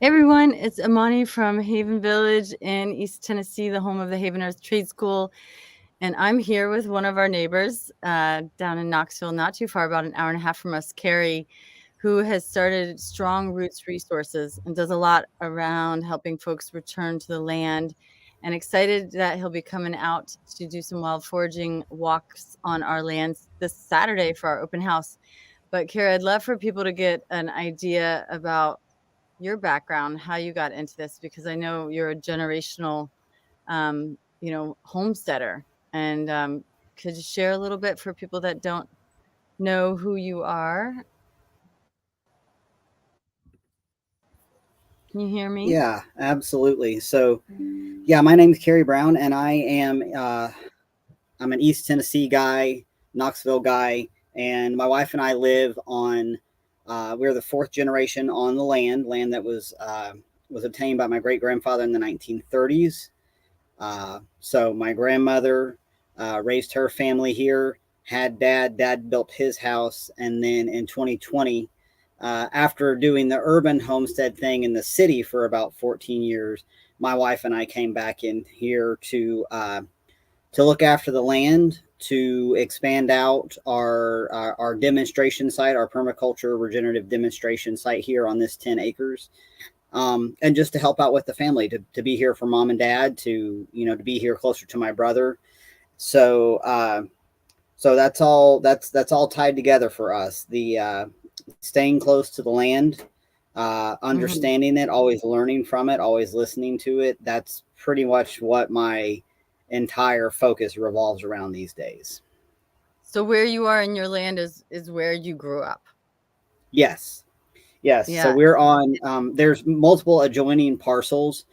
Hey everyone, it's Amani from Haven Village in East Tennessee, the home of the Haven Earth Trade School. And I'm here with one of our neighbors down in Knoxville, not too far, about an hour and a half from us, Kerry, who has started Strong Roots Resources and does a lot around helping folks return to the land. And excited that he'll be coming out to do some wild foraging walks on our lands this Saturday for our open house. But Kerry, I'd love for people to get an idea about your background, how you got into this, because I know you're a generational, homesteader. And could you share a little bit for people that don't know who you are? Can you hear me? Yeah, absolutely. So, yeah, my name is Kerry Brown, and I'm an East Tennessee guy, Knoxville guy, and my wife and I live on. We're the fourth generation on the land that was obtained by my great grandfather in the 1930s. So my grandmother raised her family here. Had dad built his house, and then in 2020, after doing the urban homestead thing in the city for about 14 years, my wife and I came back in here to look after the land, to expand out our demonstration site, our permaculture regenerative demonstration site here on this 10 acres. And just to help out with the family, to be here for mom and dad, to be here closer to my brother. So that's all tied together for us. The staying close to the land, Mhm. understanding it, always learning from it, always listening to it. That's pretty much what my entire focus revolves around these days. So where you are in your land is where you grew up. Yes, yes. So Yeah. we're on. There's multiple adjoining parcels,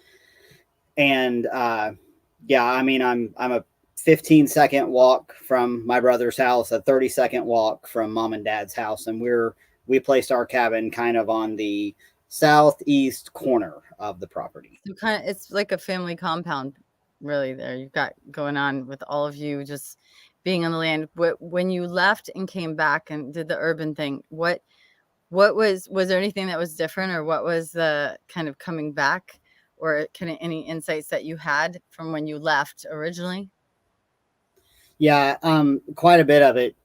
and yeah, I mean, I'm a 15-second walk from my brother's house, a 30-second walk from mom and dad's house, and we placed our cabin kind of on the southeast corner of the property. So kind of it's like a family compound, really, there you've got going on with all of you just being on the land. When you left and came back and did the urban thing, what was there anything that was different, or what was the kind of coming back, or kind of any insights that you had from when you left originally? Yeah, quite a bit of it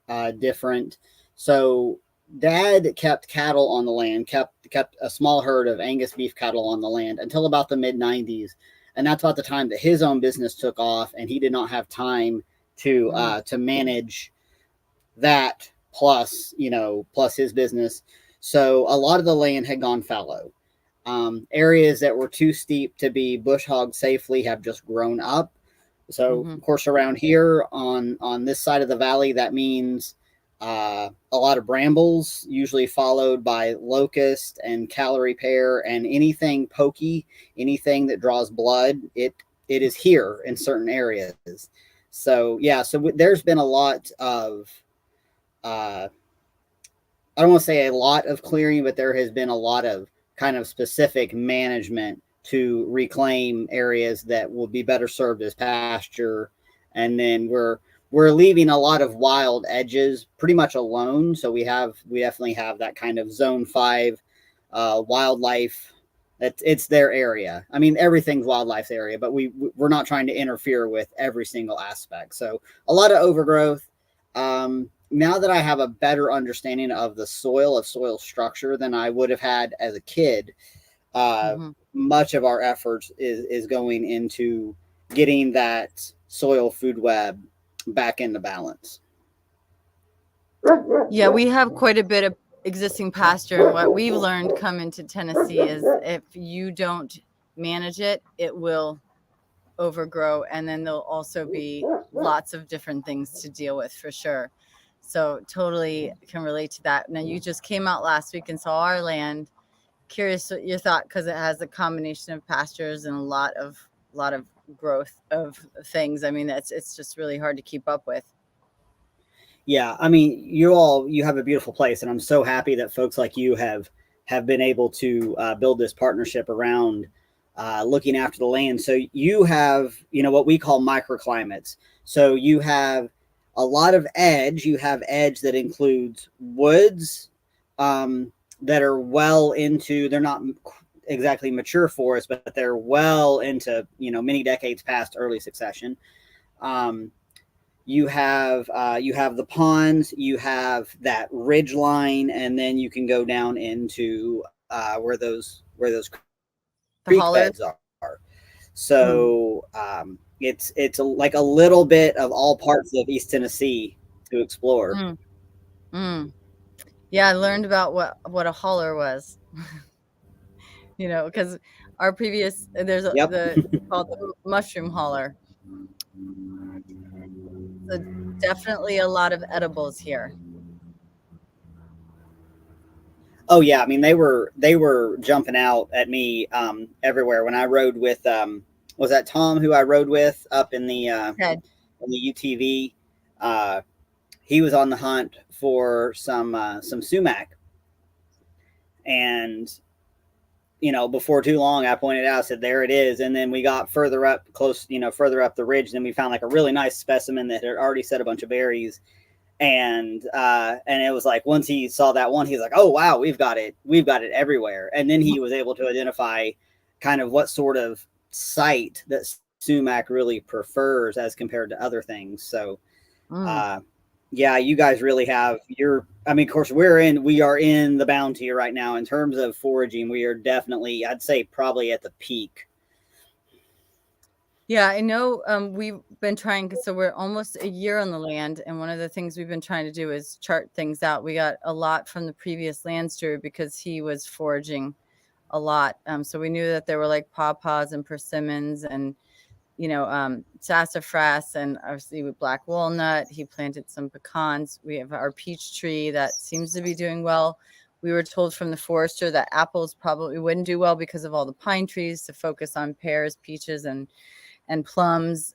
different. So dad kept cattle on the land, kept a small herd of Angus beef cattle on the land until about the mid 90s, and that's about the time that his own business took off, and he did not have time Mm, to manage that plus plus his business. So a lot of the land had gone fallow. Areas that were too steep to be bush hogged safely have just grown up. So, mhm. of course, around here on this side of the valley, that means a lot of brambles, usually followed by locust and calorie pear and anything pokey, anything that draws blood. It is here in certain areas. So yeah, there's been a lot of uh, I don't want to say a lot of clearing, but there has been a lot of kind of specific management to reclaim areas that will be better served as pasture. And then we're leaving a lot of wild edges pretty much alone. So we definitely have that kind of zone 5 wildlife. It's their area. I mean, everything's wildlife's area, but we're not trying to interfere with every single aspect. So a lot of overgrowth. Now that I have a better understanding of the soil structure than I would have had as a kid, uh, Mhm. much of our efforts is going into getting that soil food web back into balance. Yeah, we have quite a bit of existing pasture, and what we've learned coming to Tennessee is if you don't manage it, it will overgrow, and then there'll also be lots of different things to deal with for sure. So totally can relate to that. Now you just came out last week and saw our land. Curious what your thought, because it has a combination of pastures and a lot of growth of things. I mean, it's just really hard to keep up with. Yeah, I mean, you have a beautiful place, and I'm so happy that folks like you have been able to build this partnership around looking after the land. So you have what we call microclimates. So you have a lot of edge. You have edge that includes woods that are well into. They're not. exactly mature forests, but they're well into, many decades past early succession. Um, you have the ponds, you have that ridge line, and then you can go down into where those The creek hollers. beds are. Mm, So it's like a little bit of all parts of East Tennessee to explore. mm, mm. Yeah, I learned about what a holler was. Because our previous there's Yep. the it's called the mushroom holler. So definitely a lot of edibles here. Oh yeah, I mean they were jumping out at me everywhere when I rode with was that Tom who I rode with up Ted. in the UTV. Uh, he was on the hunt for some sumac, and before too long, I pointed out, I said, there it is. And then we got further up, close, further up the ridge. Then we found like a really nice specimen that had already set a bunch of berries. And it was like, once he saw that one, he's like, oh, wow, we've got it everywhere. And then he was able to identify kind of what sort of site that sumac really prefers as compared to other things. So, Mm. uh, yeah, you guys really have I mean, of course, we are in the bounty right now in terms of foraging. We are definitely, I'd say, probably at the peak. Yeah, I know, we've been trying, so we're almost a year on the land, and one of the things we've been trying to do is chart things out. We got a lot from the previous land steward because he was foraging a lot. So we knew that there were like pawpaws and persimmons and sassafras, and obviously with black walnut. He planted some pecans. We have our peach tree that seems to be doing well. We were told from the forester that apples probably wouldn't do well because of all the pine trees, to focus on pears, peaches, and plums.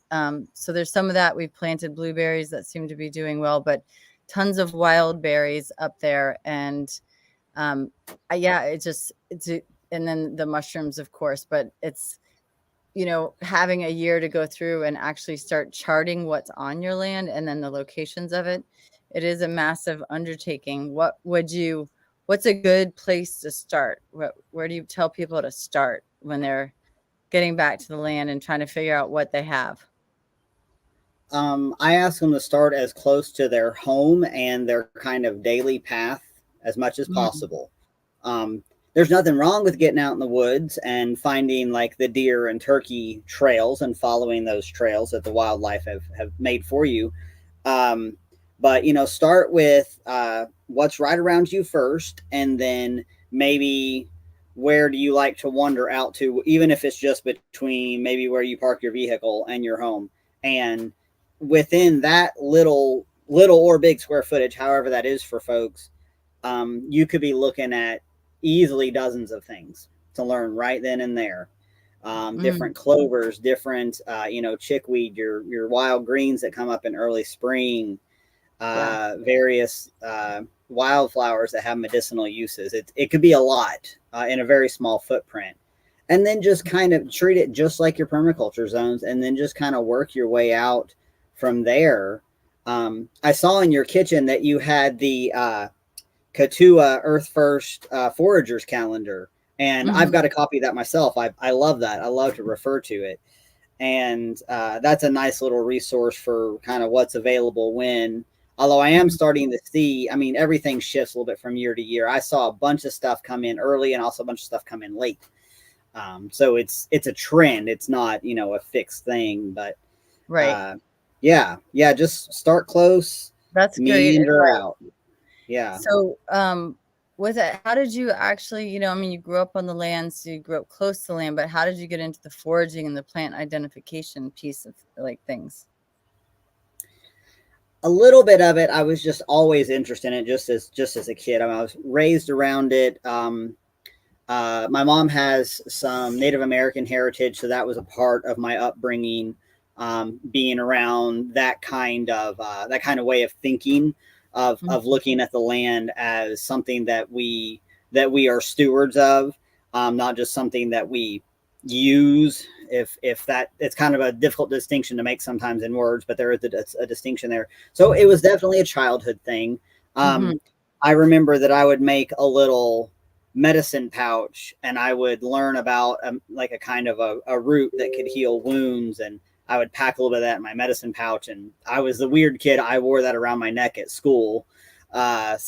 So there's some of that. We've planted blueberries that seem to be doing well, but tons of wild berries up there. And yeah, and then the mushrooms, of course, but it's, having a year to go through and actually start charting what's on your land and then the locations of it. It is a massive undertaking. What's a good place to start? Where do you tell people to start when they're getting back to the land and trying to figure out what they have? I ask them to start as close to their home and their kind of daily path as much as Mm, possible. Um, there's nothing wrong with getting out in the woods and finding like the deer and turkey trails and following those trails that the wildlife have made for you. Um, but start with what's right around you first, and then maybe where do you like to wander out to, even if it's just between maybe where you park your vehicle and your home. And within that little or big square footage, however that is for folks, you could be looking at easily dozens of things to learn right then and there. mm, Different clovers, different chickweed, your wild greens that come up in early spring, yeah. various wildflowers that have medicinal uses. It could be a lot in a very small footprint. And then just kind of treat it just like your permaculture zones, and then just kind of work your way out from there. I saw in your kitchen that you had the Katua Earth First Foragers calendar, and I've Mhm. got a copy of that myself. I love that. I love to refer to it, and that's a nice little resource for kind of what's available when. Although I am Mhm. starting to see, I mean, everything shifts a little bit from year to year. I saw a bunch of stuff come in early, and also a bunch of stuff come in late. So it's a trend. It's not a fixed thing, but Right. uh, yeah, just start close, That's great meander advice. out. Yeah. So, with it, how did you actually, I mean, you grew up on the land, so you grew up close to the land, but how did you get into the foraging and the plant identification piece of like things? A little bit of it, I was just always interested in it, just as a kid. I mean, I was raised around it. My mom has some Native American heritage, so that was a part of my upbringing. Being around that kind of way of thinking, of Mhm. looking at the land as something that we are stewards of, not just something that we use. If that, it's kind of a difficult distinction to make sometimes in words, but there is a distinction there. So it was definitely a childhood thing. Um, Mhm. I remember that I would make a little medicine pouch, and I would learn about like a kind of a root that could heal wounds, and I would pack a little bit of that in my medicine pouch. And I was the weird kid. I wore that around my neck at school. And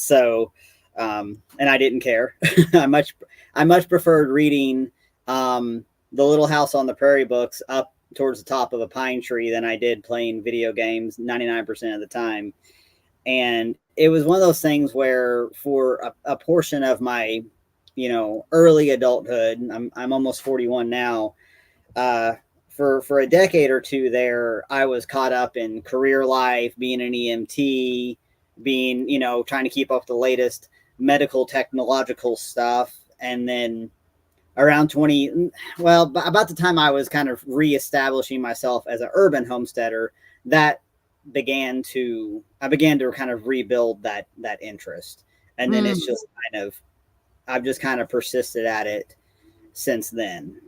I didn't care. I much I much preferred reading the Little House on the Prairie books up towards the top of a pine tree than I did playing video games 99% of the time. And it was one of those things where for a portion of my, early adulthood, I'm almost 41 now. Uh, for a decade or two there, I was caught up in career life, being an EMT, being, trying to keep up with the latest medical technological stuff. And then around 20, well, about the time I was kind of reestablishing myself as an urban homesteader, that I began to kind of rebuild that interest. And then Mm. it's just kind of, I've just kind of persisted at it since then.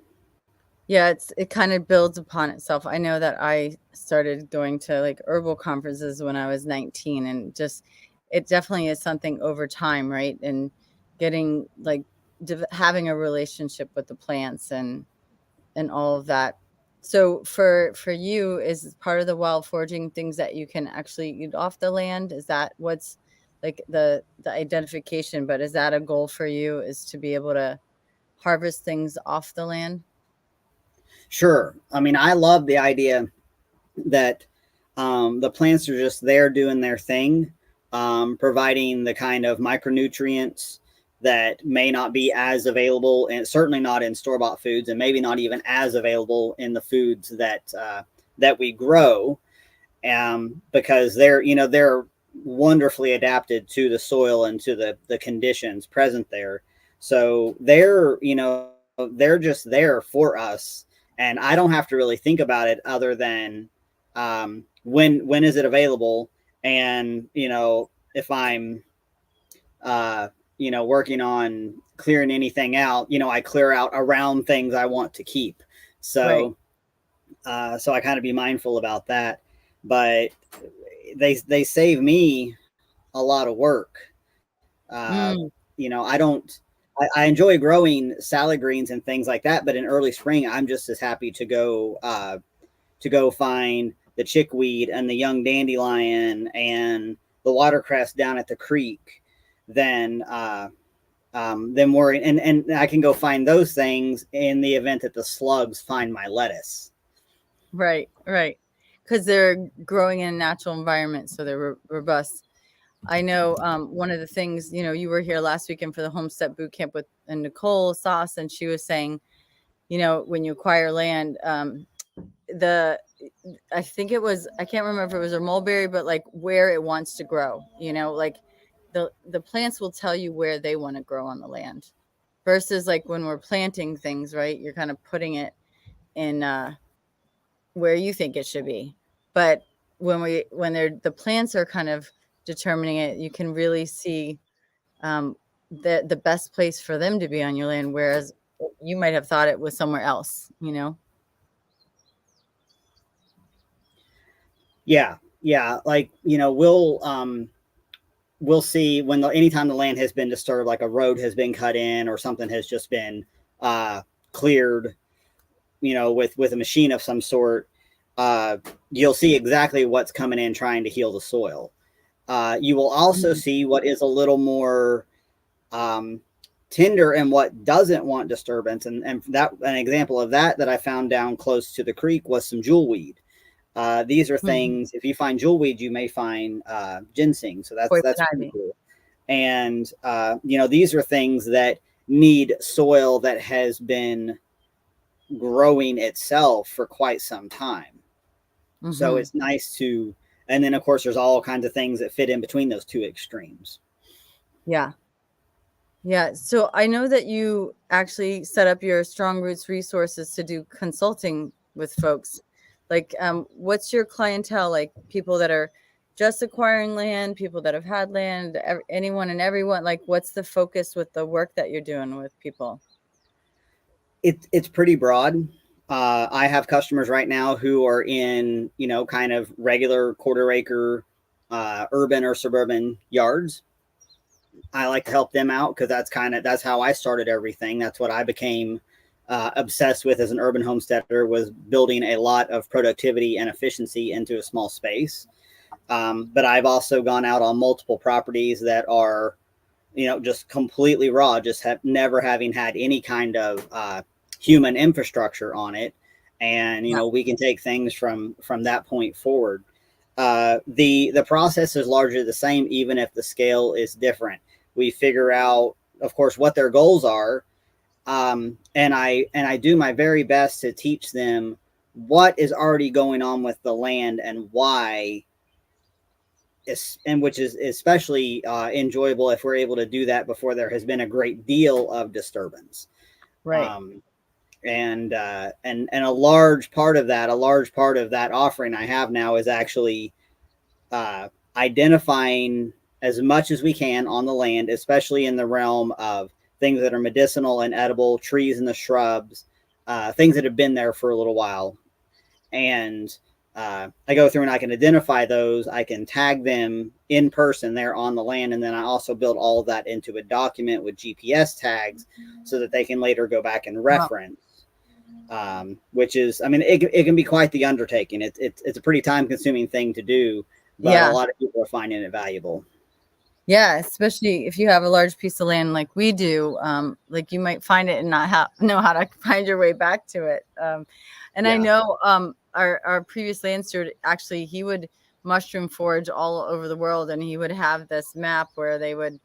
Yeah, it kind of builds upon itself. I know that I started going to like herbal conferences when I was 19, and just it definitely is something over time, right? And getting like having a relationship with the plants and all of that. So for you, is part of the wild foraging things that you can actually eat off the land? Is that what's like the identification? But is that a goal for you? Is to be able to harvest things off the land? Sure. I mean, I love the idea that the plants are just there doing their thing, providing the kind of micronutrients that may not be as available, and certainly not in store bought foods, and maybe not even as available in the foods that we grow, because they're wonderfully adapted to the soil and to the conditions present there. So they're just there for us, and I don't have to really think about it other than when is it available, and if I'm working on clearing anything out, I clear out around things I want to keep. Right. So I kind of be mindful about that, but they save me a lot of work. Uh, Mm. I don't. I enjoy growing salad greens and things like that, but in early spring, I'm just as happy to go find the chickweed and the young dandelion and the watercress down at the creek than worrying. And I can go find those things in the event that the slugs find my lettuce. Right, right. Because they're growing in a natural environment, so they're robust. I know one of the things, you were here last weekend for the Homestead Boot Camp with and Nicole Sauce, and she was saying, when you acquire land, the I think it was, I can't remember if it was a mulberry, but like where it wants to grow, like the plants will tell you where they want to grow on the land, versus like when we're planting things, right? You're kind of putting it in where you think it should be. But when the plants are kind of determining it, you can really see the best place for them to be on your land, whereas you might have thought it was somewhere else. Yeah, like we'll see when anytime the land has been disturbed, like a road has been cut in or something has just been cleared, with a machine of some sort. uh, you'll see exactly what's coming in trying to heal the soil. You will also Mhm. see what is a little more um, tender and what doesn't want disturbance. And that an example of that I found down close to the creek was some jewelweed. These are Mhm. things. If you find jewelweed, you may find ginseng. So that's Poison pretty ivy. cool. And these are things that need soil that has been growing itself for quite some time. So Hmm. it's nice to, and then of course there's all kinds of things that fit in between those two extremes. Yeah. Yeah. So I know that you actually set up your Strong Roots resources to do consulting with folks. Like, what's your clientele? Like people that are just acquiring land, people that have had land, anyone and everyone. Like, what's the focus with the work that you're doing with people? It's pretty broad. I have customers right now who are in, kind of regular quarter acre urban or suburban yards. I like to help them out because that's how I started everything. That's what I became obsessed with as an urban homesteader, was building a lot of productivity and efficiency into a small space. But I've also gone out on multiple properties that are, just completely raw, just have never having had any kind of human infrastructure on it. And, Yeah. we can take things from that point forward. The process is largely the same, even if the scale is different. We figure out, of course, what their goals are, and I do my very best to teach them what is already going on with the land and why, and which is especially enjoyable if we're able to do that before there has been a great deal of disturbance. Right. Um, and a large part of that offering I have now is actually identifying as much as we can on the land, especially in the realm of things that are medicinal and edible, trees and the shrubs, things that have been there for a little while. And I go through and I can identify those. I can tag them in person there on the land. And then I also build all of that into a document with GPS tags so that they can later go back and Wow. reference. Which is, I mean, it can be quite the undertaking. It's a pretty time consuming thing to do, but a Yeah. lot of people are finding it valuable. Yeah, especially if you have a large piece of land like we do, like you might find it and not know how to find your way back to it. And I Yeah. know our previous land steward, actually, he would mushroom forage all over the world, and he would have this map where they would,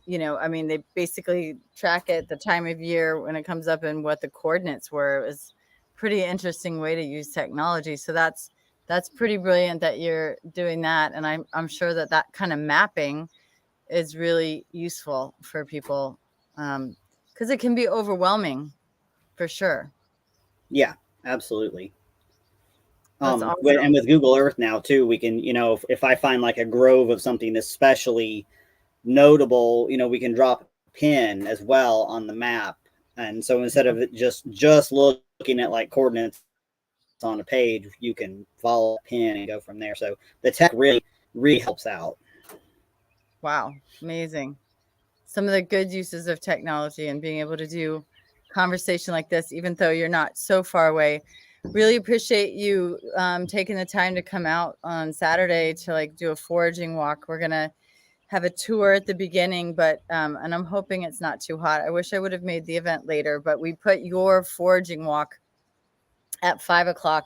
I mean, they basically track it the time of year when it comes up and what the coordinates were. It was pretty interesting way to use technology. So that's pretty brilliant that you're doing that, and I'm sure that that kind of mapping is really useful for people, because it can be overwhelming for sure. Yeah, absolutely. That's And awesome. with Google Earth now too, we can, if I find like a grove of something especially notable, we can drop a pin as well on the map. And so instead of it just looking at like coordinates on a page, you can follow a pin and go from there. So the tech really helps out. Wow, amazing. Some of the good uses of technology and being able to do conversation like this, even though you're not so far away. Really appreciate you taking the time to come out on Saturday to like do a foraging walk. We're gonna have a tour at the beginning, but and I'm hoping it's not too hot. I wish I would have made the event later, but we put your foraging walk at 5 o'clock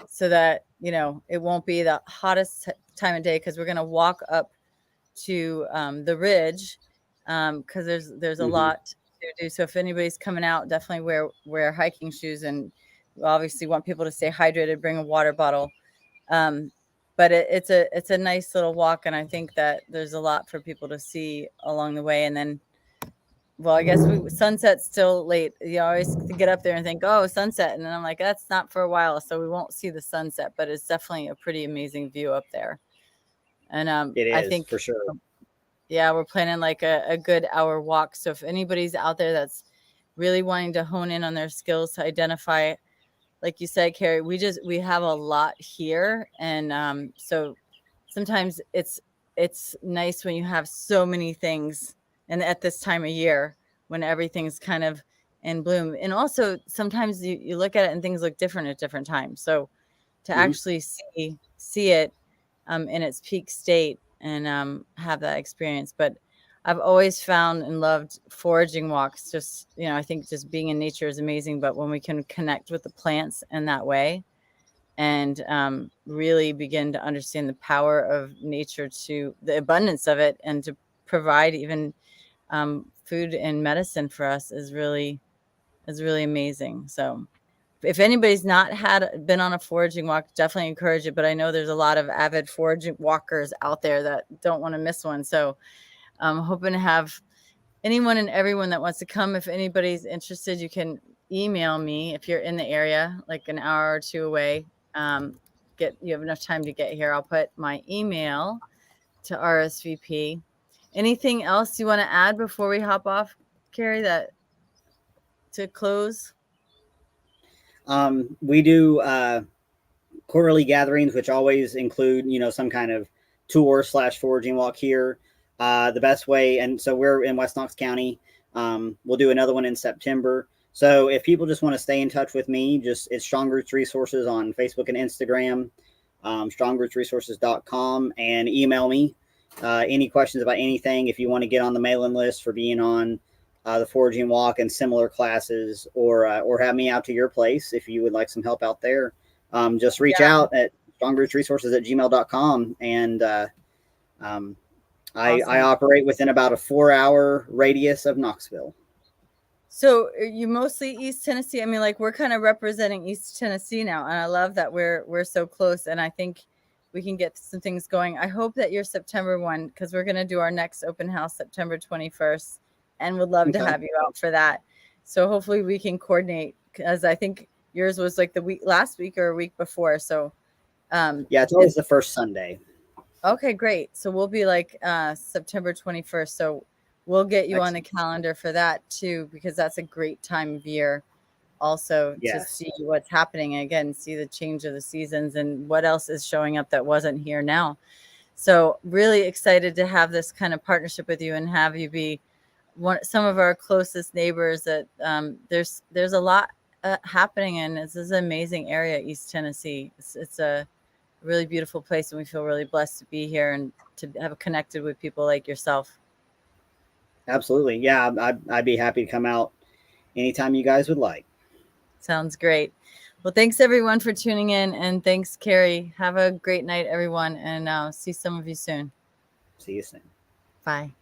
so that it won't be the hottest time of day, because we're gonna walk up to the ridge, because there's a Mm-hmm. lot to do. So if anybody's coming out, definitely wear hiking shoes, and we obviously want people to stay hydrated. Bring a water bottle. Um, but it's a nice little walk, and I think that there's a lot for people to see along the way. And then, well, I guess sunset's still late. You always get up there and think, oh, sunset, and then I'm like, that's not for a while, so we won't see the sunset. But it's definitely a pretty amazing view up there. And It I is for think, sure. yeah, we're planning like a good hour walk. So if anybody's out there that's really wanting to hone in on their skills to identify, like you said, Kerry, we have a lot here, and so sometimes it's nice when you have so many things, and at this time of year when everything's kind of in bloom. And also sometimes you look at it and things look different at different times. So to Mm-hmm. actually see it in its peak state, and have that experience. But I've always found and loved foraging walks. Just, I think just being in nature is amazing. But when we can connect with the plants in that way, and really begin to understand the power of nature, to the abundance of it, and to provide even food and medicine for us, is really amazing. So if anybody's not been on a foraging walk, definitely encourage it. But I know there's a lot of avid foraging walkers out there that don't want to miss one. So I'm hoping to have anyone and everyone that wants to come. If anybody's interested, you can email me if you're in the area, like an hour or two away. You have enough time to get here. I'll put my email to RSVP. Anything else you want to add before we hop off, Kerry? That to close. We do quarterly gatherings, which always include, some kind of tour/foraging walk here. The best way, and so we're in West Knox County. We'll do another one in September. So if people just want to stay in touch with me, just it's Strong Roots Resources on Facebook and Instagram, strongrootsresources.com, and email me any questions about anything. If you want to get on the mailing list for being on the foraging walk and similar classes, or have me out to your place if you would like some help out there, just reach Yeah. out at strongrootsresources@gmail.com, and I Awesome. operate within about a 4-hour radius of Knoxville. So are you mostly East Tennessee? I mean, like we're kind of representing East Tennessee now, and I love that we're so close. And I think we can get some things going. I hope that your September one, because we're going to do our next open house September 21st, and would love to Okay. have you out for that. So hopefully we can coordinate, because I think yours was like the week last week or a week before. So Yeah, it's always the first Sunday. okay, great. So we'll be like September 21st. So we'll get you on the Excellent. calendar for that too, because that's a great time of year also to Yes, see what's happening again, see the change of the seasons and what else is showing up that wasn't here now. So really excited to have this kind of partnership with you and have you be some of our closest neighbors. That there's a lot happening, and this is an amazing area, East Tennessee. It's a really beautiful place, and we feel really blessed to be here and to have connected with people like yourself. absolutely. Yeah, I'd be happy to come out anytime you guys would like. Sounds great. Well, thanks everyone for tuning in, and thanks, Kerry. Have a great night, everyone, and see some of you soon. See you soon. Bye.